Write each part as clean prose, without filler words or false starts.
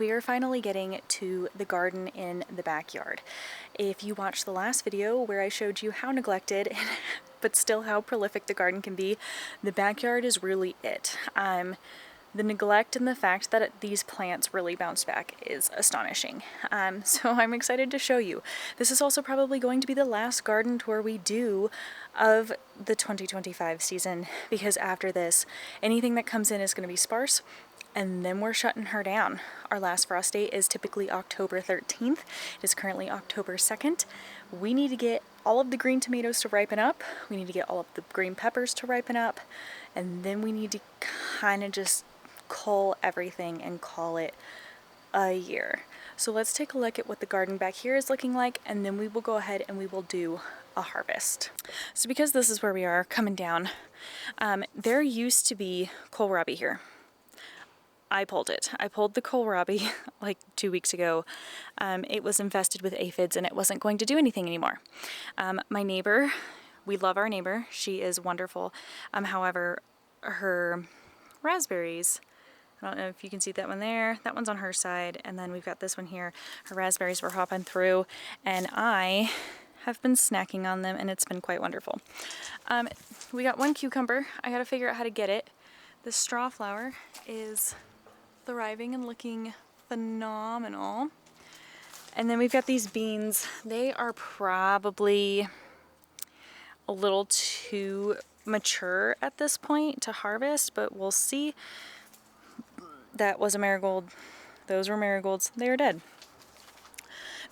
We are finally getting to the garden in the backyard. If you watched the last video where I showed you how neglected but still how prolific the garden can be, the backyard is really it. The neglect and the fact that these plants really bounced back is astonishing. So I'm excited to show you. This is also probably going to be the last garden tour we do of the 2025 season, because after this, anything that comes in is going to be sparse, and then we're shutting her down. Our last frost date is typically October 13th. It is currently October 2nd. We need to get all of the green tomatoes to ripen up. We need to get all of the green peppers to ripen up. And then we need to kind of just cull everything and call it a year. So let's take a look at what the garden back here is looking like, and then we will go ahead and we will do a harvest. So because this is where we are coming down, there used to be kohlrabi here. I pulled it. I pulled the kohlrabi like 2 weeks ago. It was infested with aphids and it wasn't going to do anything anymore. My neighbor, we love our neighbor. She is wonderful. However, her raspberries, I don't know if you can see that one there. That one's on her side. And then we've got this one here. Her raspberries were hopping through and I have been snacking on them and it's been quite wonderful. We got one cucumber. I got to figure out how to get it. The straw flower is thriving and looking phenomenal. And then we've got these beans. They are probably a little too mature at this point to harvest, but we'll see. That was a marigold. Those were marigolds. They are dead.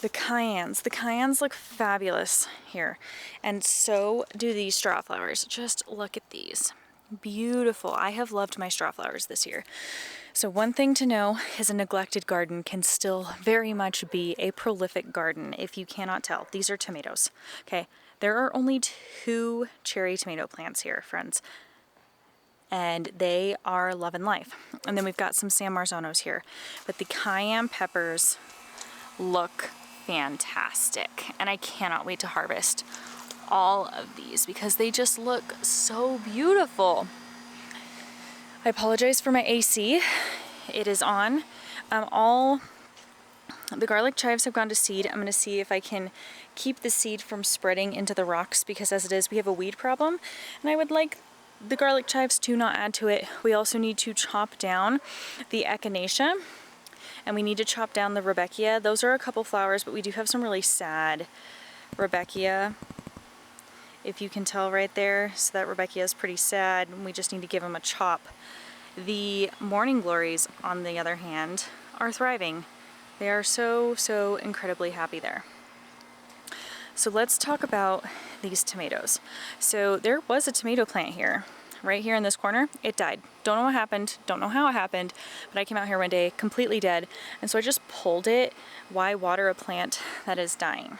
The cayennes look fabulous here, and so do these straw flowers. Just look at these. Beautiful. I have loved my straw flowers this year. So one thing to know is a neglected garden can still very much be a prolific garden if you cannot tell. These are tomatoes. Okay, there are only 2 cherry tomato plants here, friends, and they are love and life. And then we've got some San Marzanos here, but the cayenne peppers look fantastic, and I cannot wait to harvest all of these because they just look so beautiful. I apologize for my AC. It is on. All the garlic chives have gone to seed. I'm going to see if I can keep the seed from spreading into the rocks, because as it is, we have a weed problem, and I would like the garlic chives to not add to it. We also need to chop down the echinacea, and we need to chop down the rudbeckia. Those are a couple flowers, but we do have some really sad rudbeckia, if you can tell right there. So that rudbeckia is pretty sad, and we just need to give them a chop. The morning glories, on the other hand, are thriving. They are so incredibly happy there. So let's talk about these tomatoes. So there was a tomato plant here, right here in this corner. It died. Don't know what happened, don't know how it happened, but I came out here one day completely dead, and so I just pulled it. Why water a plant that is dying?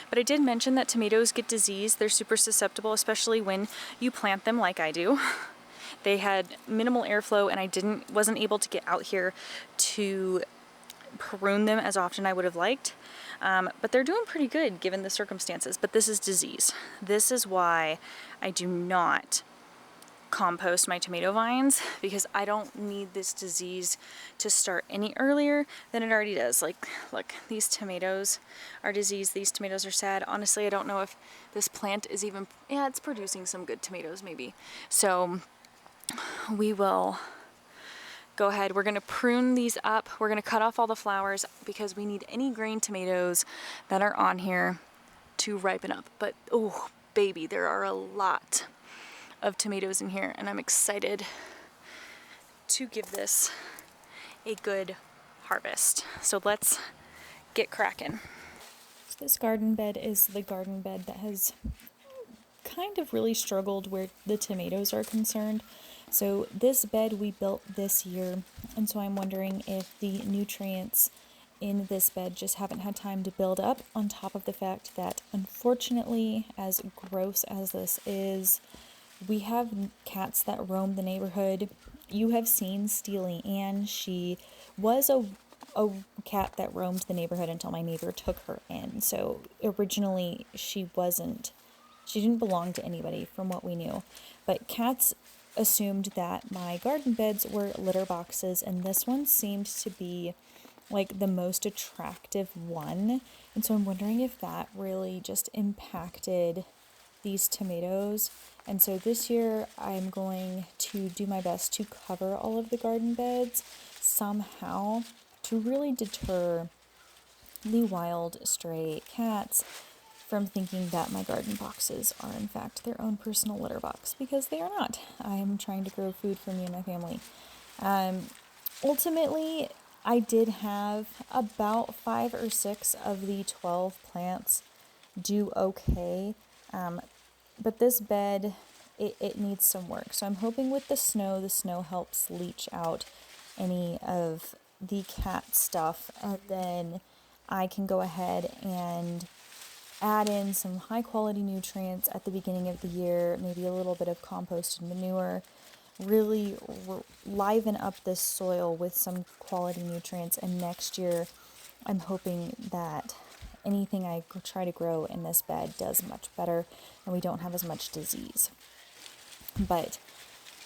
But I did mention that tomatoes get disease. They're super susceptible, especially when you plant them like I do. They had minimal airflow, and I wasn't able to get out here to prune them as often I would have liked. But they're doing pretty good given the circumstances. But this is disease. This is why I do not compost my tomato vines, because I don't need this disease to start any earlier than it already does. Like, look, these tomatoes are diseased, these tomatoes are sad. Honestly, I don't know if this plant is even, yeah, it's producing some good tomatoes maybe. So we will go ahead, we're gonna prune these up, we're gonna cut off all the flowers because we need any green tomatoes that are on here to ripen up. But oh baby, there are a lot of tomatoes in here, and I'm excited to give this a good harvest. So let's get cracking. This garden bed is the garden bed that has kind of really struggled where the tomatoes are concerned. So this bed we built this year, and so I'm wondering if the nutrients in this bed just haven't had time to build up, on top of the fact that, unfortunately, as gross as this is, we have cats that roam the neighborhood. You have seen Steely Ann. She was a cat that roamed the neighborhood until my neighbor took her in. So originally she didn't belong to anybody from what we knew. But cats assumed that my garden beds were litter boxes, and this one seemed to be like the most attractive one. And so I'm wondering if that really just impacted these tomatoes. And so this year I'm going to do my best to cover all of the garden beds somehow to really deter the wild stray cats from thinking that my garden boxes are in fact their own personal litter box, because they are not. I'm trying to grow food for me and my family. Ultimately, I did have about 5 or 6 of the 12 plants do okay, but this bed, it needs some work. So I'm hoping with the snow helps leach out any of the cat stuff, and then I can go ahead and add in some high quality nutrients at the beginning of the year, maybe a little bit of compost and manure, really liven up this soil with some quality nutrients. And next year, I'm hoping that anything I try to grow in this bed does much better and we don't have as much disease. But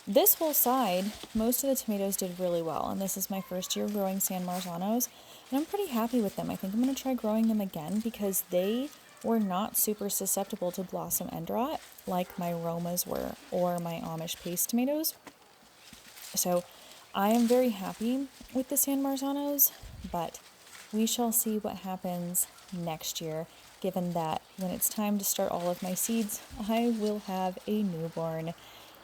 this whole side, most of the tomatoes did really well, and this is my first year growing San Marzanos, and I'm pretty happy with them. I think I'm going to try growing them again because they were not super susceptible to blossom end rot like my Romas were or my Amish paste tomatoes. So I am very happy with the San Marzanos, but we shall see what happens next year, given that when it's time to start all of my seeds, I will have a newborn,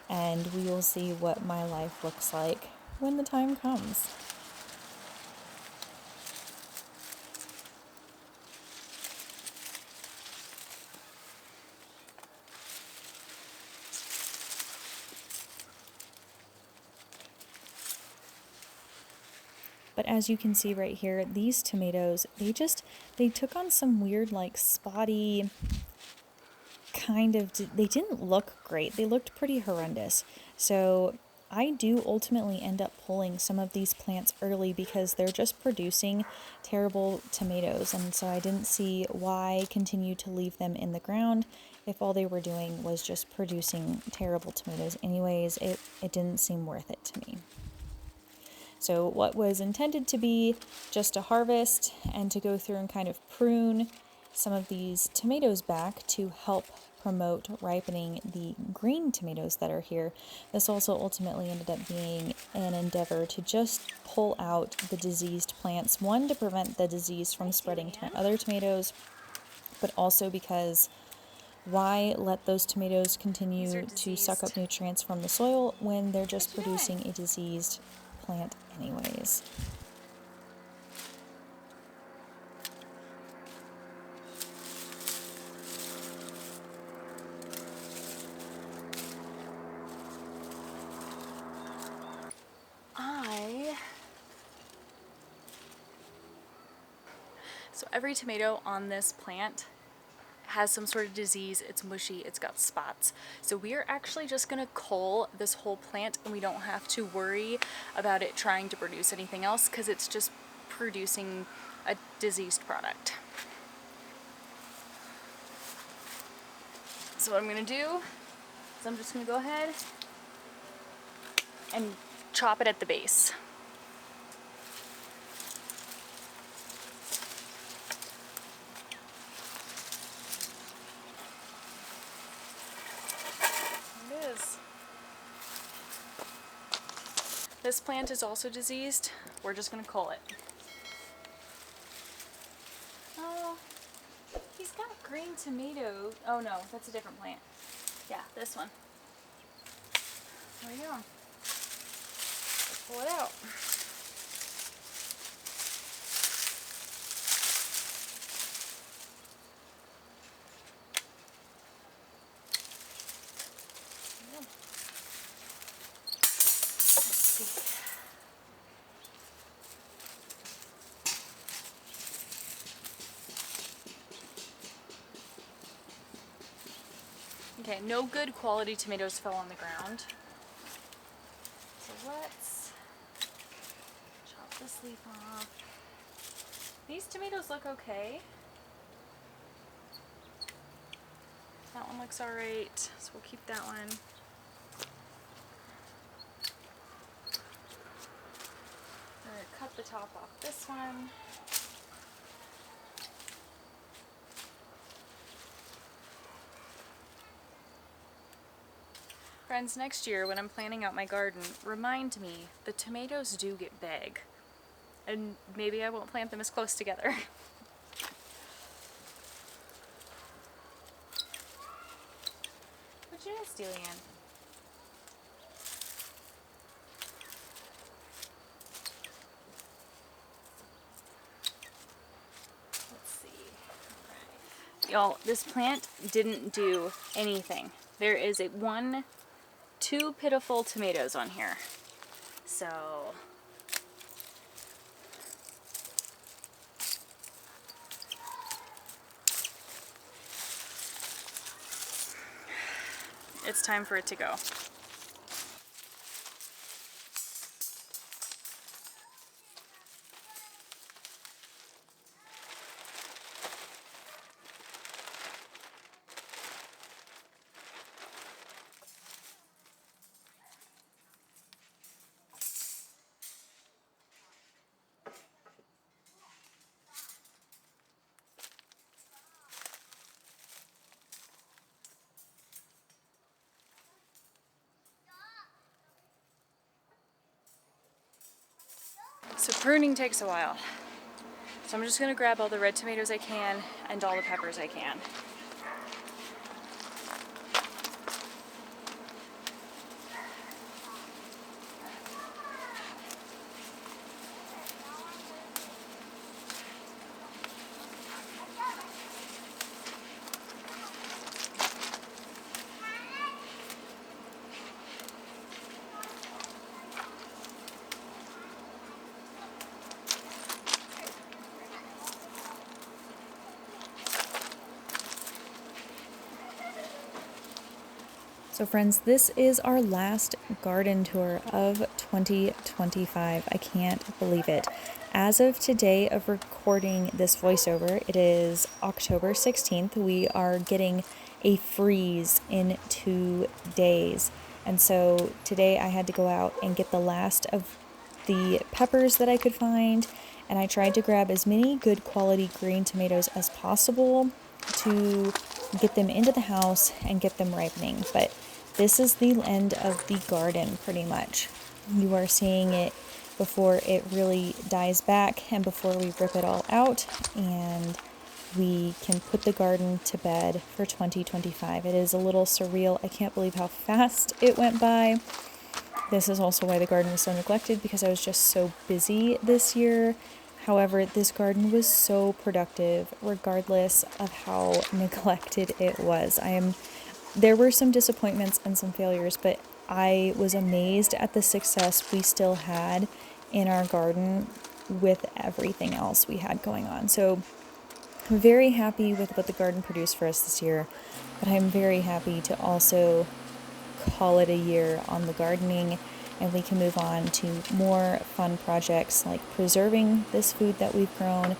and we will see what my life looks like when the time comes. But as you can see right here, these tomatoes, they took on some weird, like, spotty kind of, they didn't look great. They looked pretty horrendous. So I do ultimately end up pulling some of these plants early because they're just producing terrible tomatoes. And so I didn't see why continue to leave them in the ground if all they were doing was just producing terrible tomatoes anyways. It didn't seem worth it to me. So what was intended to be just a harvest and to go through and kind of prune some of these tomatoes back to help promote ripening the green tomatoes that are here, this also ultimately ended up being an endeavor to just pull out the diseased plants. One, to prevent the disease from spreading to my other tomatoes, but also because why let those tomatoes continue to suck up nutrients from the soil when they're just producing a diseased plant anyways. So every tomato on this plant has some sort of disease. It's mushy, it's got spots. So we are actually just gonna cull this whole plant, and we don't have to worry about it trying to produce anything else because it's just producing a diseased product. So what I'm gonna do is I'm just gonna go ahead and chop it at the base. This plant is also diseased. We're just gonna cull it. Oh, he's got green tomatoes. Oh no, that's a different plant. Yeah, this one. There you go. Let's pull it out. Okay, no good quality tomatoes fell on the ground. So let's chop this leaf off. These tomatoes look okay. That one looks alright, so we'll keep that one. I'm gonna cut the top off this one. Friends, next year when I'm planning out my garden, remind me the tomatoes do get big. And maybe I won't plant them as close together. What you doing, Steelian? Let's see. Right. Y'all, this plant didn't do anything. There is two pitiful tomatoes on here. So it's time for it to go. So pruning takes a while. So I'm just gonna grab all the red tomatoes I can and all the peppers I can. So friends, this is our last garden tour of 2025. I can't believe it. As of today of recording this voiceover, it is October 16th. We are getting a freeze in 2 days. And so today I had to go out and get the last of the peppers that I could find. And I tried to grab as many good quality green tomatoes as possible to get them into the house and get them ripening. But this is the end of the garden pretty much. You are seeing it before it really dies back and before we rip it all out and we can put the garden to bed for 2025. It is a little surreal. I can't believe how fast it went by. This is also why the garden was so neglected, because I was just so busy this year. However, this garden was so productive regardless of how neglected it was. There were some disappointments and some failures, but I was amazed at the success we still had in our garden with everything else we had going on. So I'm very happy with what the garden produced for us this year, but I'm very happy to also call it a year on the gardening, and we can move on to more fun projects like preserving this food that we've grown,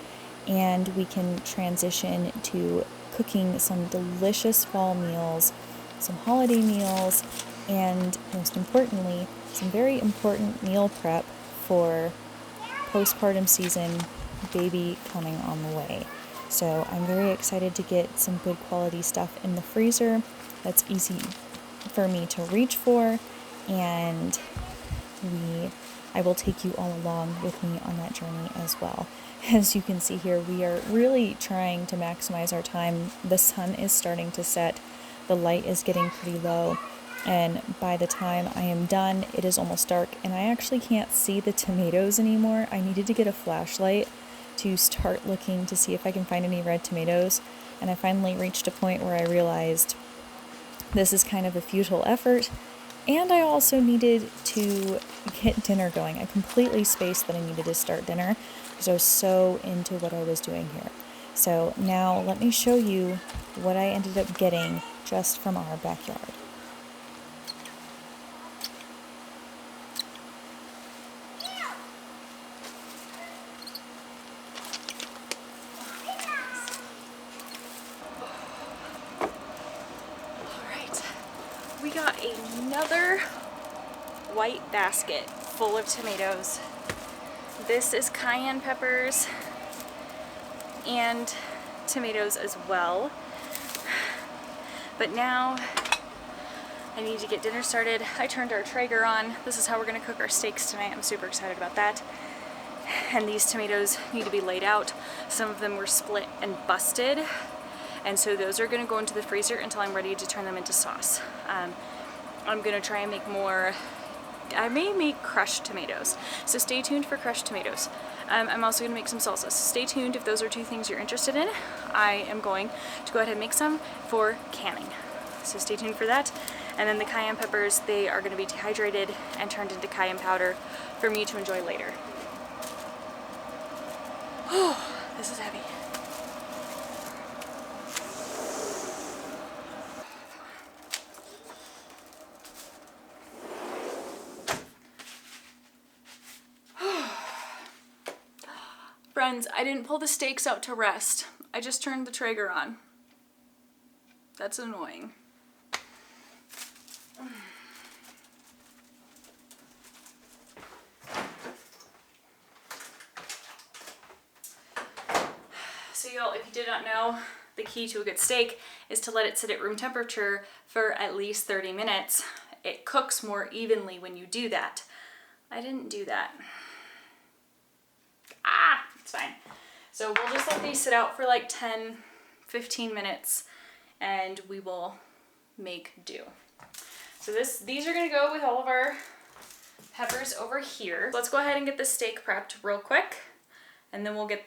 and we can transition to cooking some delicious fall meals, some holiday meals, and most importantly, some very important meal prep for postpartum season, baby coming on the way. So I'm very excited to get some good quality stuff in the freezer that's easy for me to reach for, and I will take you all along with me on that journey as well. As you can see here, we are really trying to maximize our time. The sun is starting to set, the light is getting pretty low, and by the time I am done, it is almost dark, and I actually can't see the tomatoes anymore. I needed to get a flashlight to start looking to see if I can find any red tomatoes, and I finally reached a point where I realized this is kind of a futile effort, and I also needed to get dinner going. I completely spaced that I needed to start dinner because I was so into what I was doing here. So now let me show you what I ended up getting just from our backyard. We got another white basket full of tomatoes This is cayenne peppers and tomatoes as well. But now I need to get dinner started. I turned our Traeger on. This is how we're gonna cook our steaks tonight. I'm super excited about that. And these tomatoes need to be laid out. Some of them were split and busted. And so those are gonna go into the freezer until I'm ready to turn them into sauce. I'm gonna try and make more, I may make crushed tomatoes. So stay tuned for crushed tomatoes. I'm also gonna make some salsas. Stay tuned if those are two things you're interested in. I am going to go ahead and make some for canning. So stay tuned for that. And then the cayenne peppers, they are gonna be dehydrated and turned into cayenne powder for me to enjoy later. Oh, this is heavy. Friends, I didn't pull the steaks out to rest. I just turned the Traeger on. That's annoying. So y'all, if you did not know, the key to a good steak is to let it sit at room temperature for at least 30 minutes. It cooks more evenly when you do that. I didn't do that. It's fine. So we'll just let these sit out for like 10, 15 minutes and we will make do. So these are gonna go with all of our peppers over here. Let's go ahead and get the steak prepped real quick and then we'll get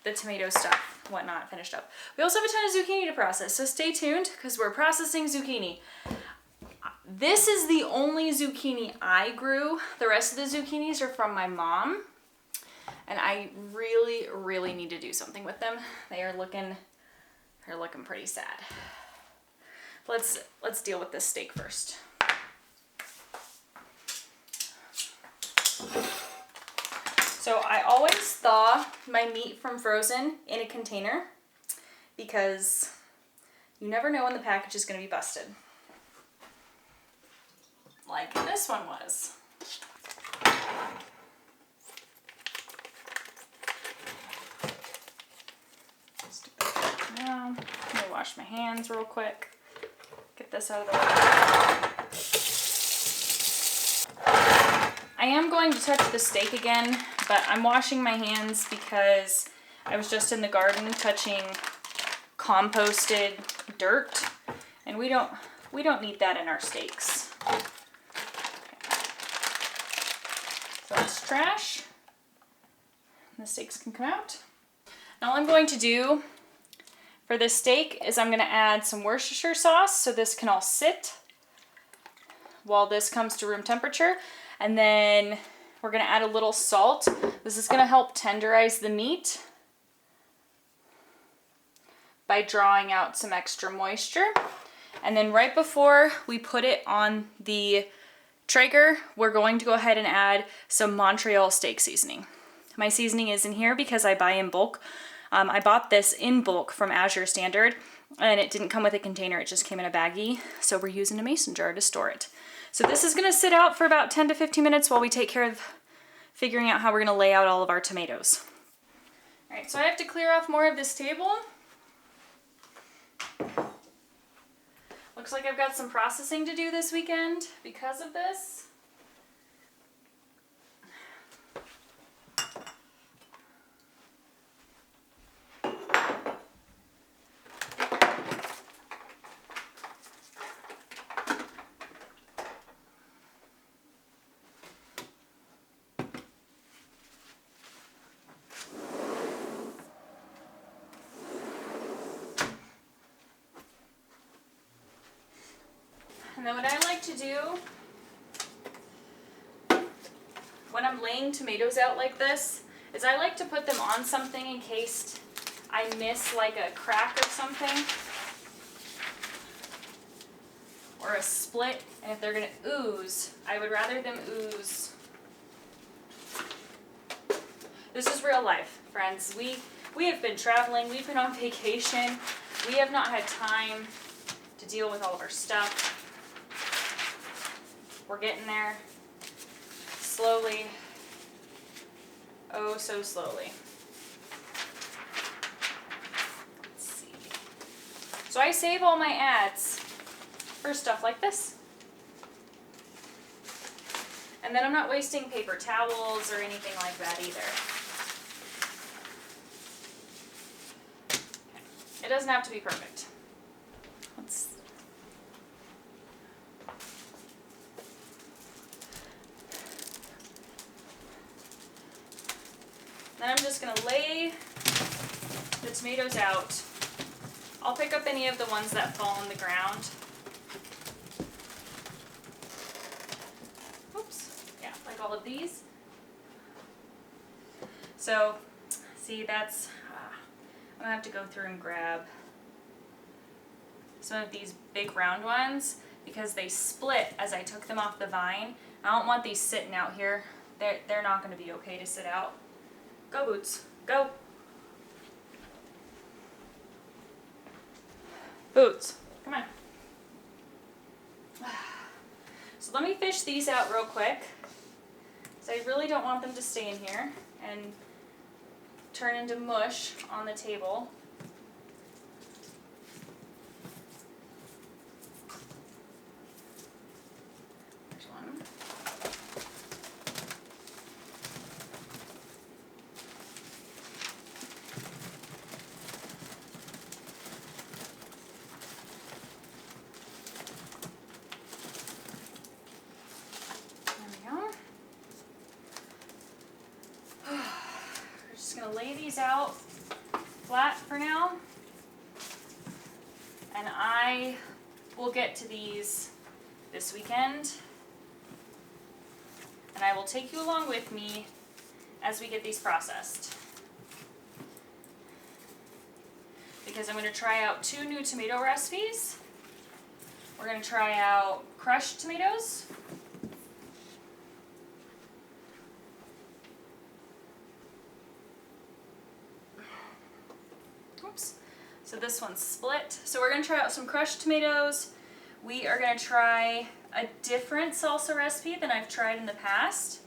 the tomato stuff, whatnot, finished up. We also have a ton of zucchini to process, so stay tuned because we're processing zucchini. This is the only zucchini I grew. The rest of the zucchinis are from my mom. And I really, really need to do something with them. They're looking pretty sad. Let's deal with this steak first. So I always thaw my meat from frozen in a container because you never know when the package is going to be busted. Like this one was. Now, let me wash my hands real quick. Get this out of the way. I am going to touch the steak again, but I'm washing my hands because I was just in the garden touching composted dirt, and we don't need that in our steaks. Okay. So that's trash. The steaks can come out. Now all I'm going to do for this steak is I'm going to add some Worcestershire sauce so this can all sit while this comes to room temperature. And then we're going to add a little salt. This is going to help tenderize the meat by drawing out some extra moisture. And then right before we put it on the Traeger, we're going to go ahead and add some Montreal steak seasoning. My seasoning is in here because I buy in bulk. I bought this in bulk from Azure Standard and it didn't come with a container, it just came in a baggie. So we're using a mason jar to store it. So this is gonna sit out for about 10 to 15 minutes while we take care of figuring out how we're gonna lay out all of our tomatoes. All right, so I have to clear off more of this table. Looks like I've got some processing to do this weekend because of this. And then what I like to do when I'm laying tomatoes out like this is I like to put them on something in case I miss like a crack or something or a split, and if they're gonna ooze, I would rather them ooze. This is real life, friends. We have been traveling, we've been on vacation, we have not had time to deal with all of our stuff. We're getting there slowly. oh so slowly. Let's see. So I save all my ads for stuff like this. And then I'm not wasting paper towels or anything like that either. It doesn't have to be perfect. Then I'm just going to lay the tomatoes out. I'll pick up any of the ones that fall on the ground. Oops. Yeah, like all of these. So, see, that's... I'm going to have to go through and grab some of these big round ones because they split as I took them off the vine. I don't want these sitting out here. They're not going to be okay to sit out. Go, Boots. Go. Boots, come on. So let me fish these out real quick. So I really don't want them to stay in here and turn into mush on the table. There's one. Lay these out flat for now, and I will get to these this weekend, and I will take you along with me as we get these processed, because I'm going to try out 2 new tomato recipes. We're going to try out crushed tomatoes. So this one's split. So we're going to try out some crushed tomatoes. We are going to try a different salsa recipe than I've tried in the past.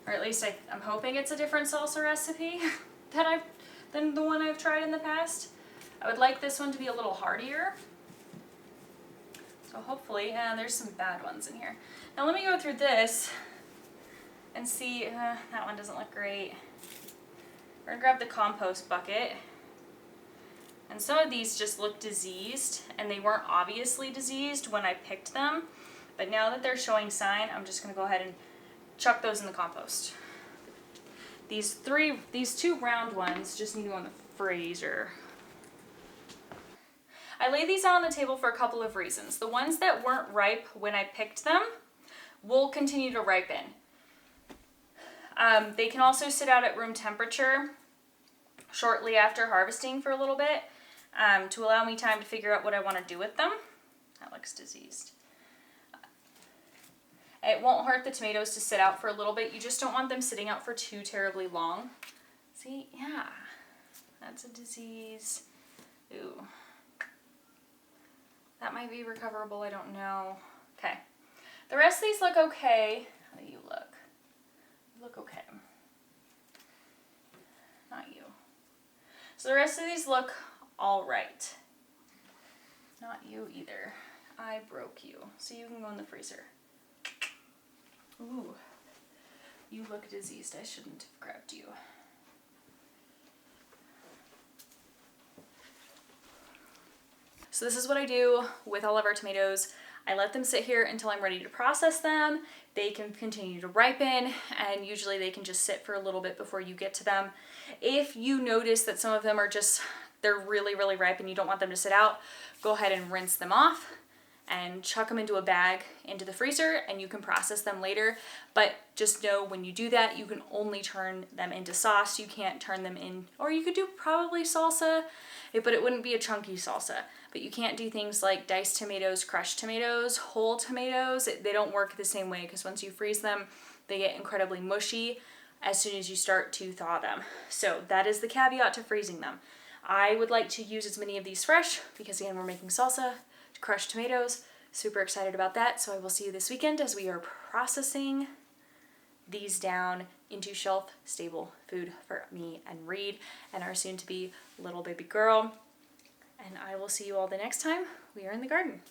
Or at least I'm hoping it's a different salsa recipe than the one I've tried in the past. I would like this one to be a little heartier. So hopefully, there's some bad ones in here. Now let me go through this and see, that one doesn't look great. We're going to grab the compost bucket. And some of these just look diseased, and they weren't obviously diseased when I picked them. But now that they're showing sign, I'm just going to go ahead and chuck those in the compost. These 2 round ones just need to go in the freezer. I laid these out on the table for a couple of reasons. The ones that weren't ripe when I picked them will continue to ripen. They can also sit out at room temperature shortly after harvesting for a little bit to allow me time to figure out what I want to do with them. That looks diseased. It won't hurt the tomatoes to sit out for a little bit. You just don't want them sitting out for too terribly long. See, yeah, that's a disease. Ooh. That might be recoverable, I don't know. Okay. The rest of these look okay. How do you look? You look okay. Not you. So the rest of these look all right. Not you either. I broke you. So you can go in the freezer. Ooh. You look diseased. I shouldn't have grabbed you. So this is what I do with all of our tomatoes. I let them sit here until I'm ready to process them. They can continue to ripen, and usually they can just sit for a little bit before you get to them. If you notice that some of them are they're really, really ripe and you don't want them to sit out, go ahead and rinse them off and chuck them into a bag into the freezer, and you can process them later. But just know when you do that, you can only turn them into sauce. You can't turn them in, or you could do probably salsa, but it wouldn't be a chunky salsa. But you can't do things like diced tomatoes, crushed tomatoes, whole tomatoes. They don't work the same way, because once you freeze them, they get incredibly mushy as soon as you start to thaw them. So that is the caveat to freezing them. I would like to use as many of these fresh because, again, we're making salsa, crushed tomatoes. Super excited about that. So I will see you this weekend as we are processing these down into shelf-stable food for me and Reed and our soon-to-be little baby girl. And I will see you all the next time we are in the garden.